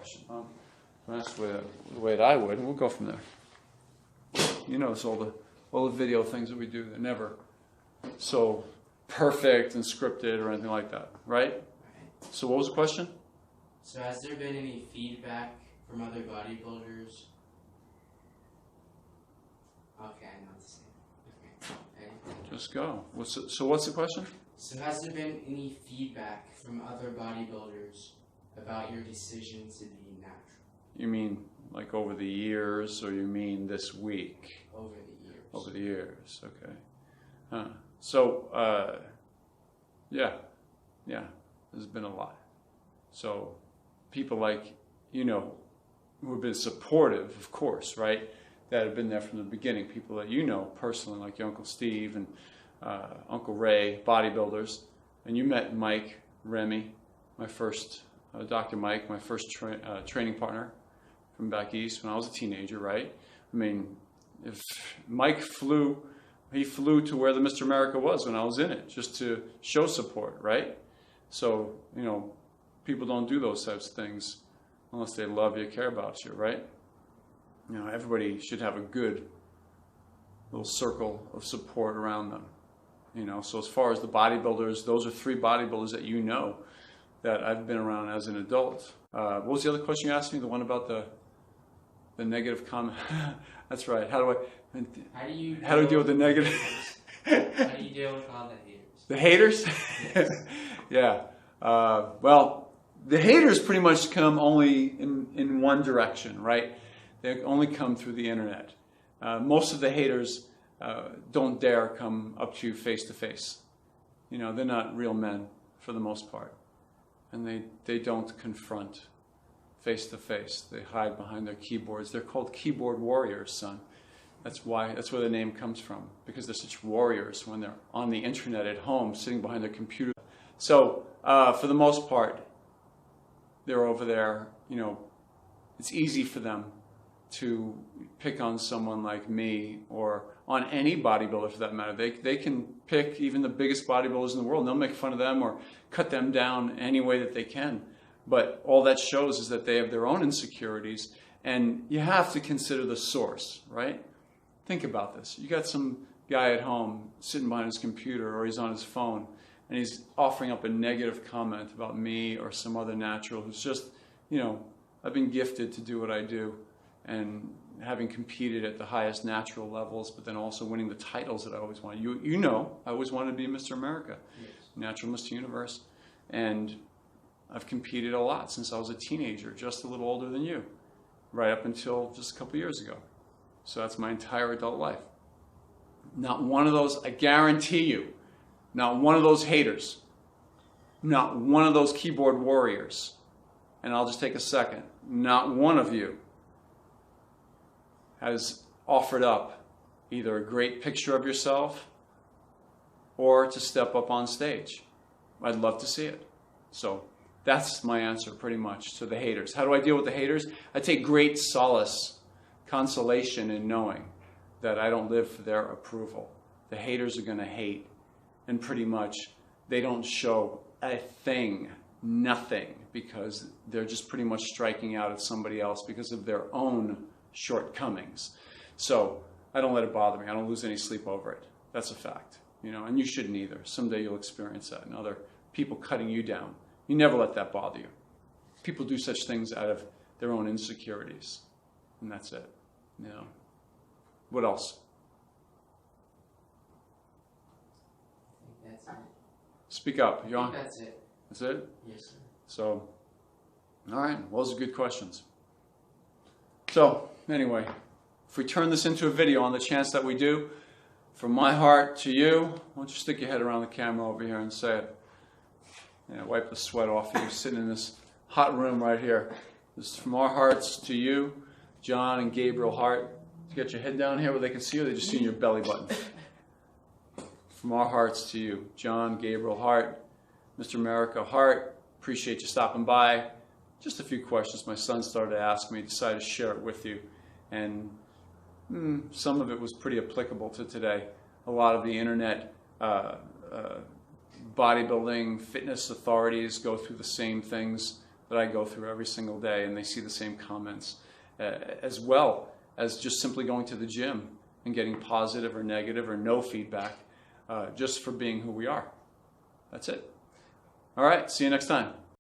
question. That's the way that I would, and we'll go from there. You notice all the video things that we do, they're never so perfect and scripted or anything like that, right? So what was the question? So has there been any feedback from other bodybuilders? Okay, I know the same. Okay. Just go. So what's the question? So has there been any feedback from other bodybuilders about your decision to be natural? You mean like over the years, or you mean this week? Over the years. Over the years, okay. So, yeah, there's been a lot. So people like, who have been supportive, of course, right? That have been there from the beginning. People that you know personally, like your Uncle Steve and Uncle Ray, bodybuilders. And you met Mike, Remy, my first, Dr. Mike, my first training partner from back east when I was a teenager, right? I mean, if Mike he flew to where the Mr. America was when I was in it, just to show support, right? So, people don't do those types of things unless they love you, care about you, right? Everybody should have a good little circle of support around them. So as far as the bodybuilders, those are 3 bodybuilders that that I've been around as an adult. What was the other question you asked me? The one about the negative comment? That's right. How do I deal with the negative? How do you deal with all the haters? The haters? Yes. Yeah. Well, the haters pretty much come only in one direction, right? They only come through the internet. Most of the haters don't dare come up to you face to face. They're not real men for the most part. And they don't confront face to face. They hide behind their keyboards. They're called keyboard warriors, son. That's where the name comes from, because they're such warriors when they're on the internet at home, sitting behind their computer. So for the most part, they're over there. It's easy for them to pick on someone like me, or on any bodybuilder for that matter. They can pick even the biggest bodybuilders in the world, and they'll make fun of them or cut them down any way that they can. But all that shows is that they have their own insecurities, and you have to consider the source, right? Think about this. You got some guy at home sitting behind his computer, or he's on his phone, and he's offering up a negative comment about me or some other natural who's just, I've been gifted to do what I do, and having competed at the highest natural levels, but then also winning the titles that I always wanted. I always wanted to be Mr. America, yes. Natural Mr. Universe, and I've competed a lot since I was a teenager, just a little older than you, right up until just a couple years ago. So that's my entire adult life. Not one of those, I guarantee you, not one of those haters, not one of those keyboard warriors, and I'll just take a second, not one of you has offered up either a great picture of yourself or to step up on stage. I'd love to see it. So that's my answer pretty much to the haters. How do I deal with the haters? I take great solace, consolation in knowing that I don't live for their approval. The haters are going to hate, and pretty much they don't show a thing, nothing, because they're just pretty much striking out at somebody else because of their own shortcomings. So I don't let it bother me. I don't lose any sleep over it. That's a fact, and you shouldn't either. Someday you'll experience that, and other people cutting you down. You never let that bother you. People do such things out of their own insecurities, and that's it. What else? I think that's it. Speak up. You're on. That's it. That's it? Yes, sir. So, all right. Well, those are good questions. So, anyway, if we turn this into a video on the chance that we do, from my heart to you, why don't you stick your head around the camera over here and say it. Wipe the sweat off you sitting in this hot room right here. This is from our hearts to you, John and Gabriel Hart. You get your head down here where they can see you, or they just see your belly button. From our hearts to you, John, Gabriel Hart, Mr. America Hart. Appreciate you stopping by. Just a few questions my son started to ask me, decided to share it with you. And some of it was pretty applicable to today. A lot of the internet bodybuilding, fitness authorities go through the same things that I go through every single day, and they see the same comments, as well as just simply going to the gym and getting positive or negative or no feedback, just for being who we are. That's it. All right, see you next time.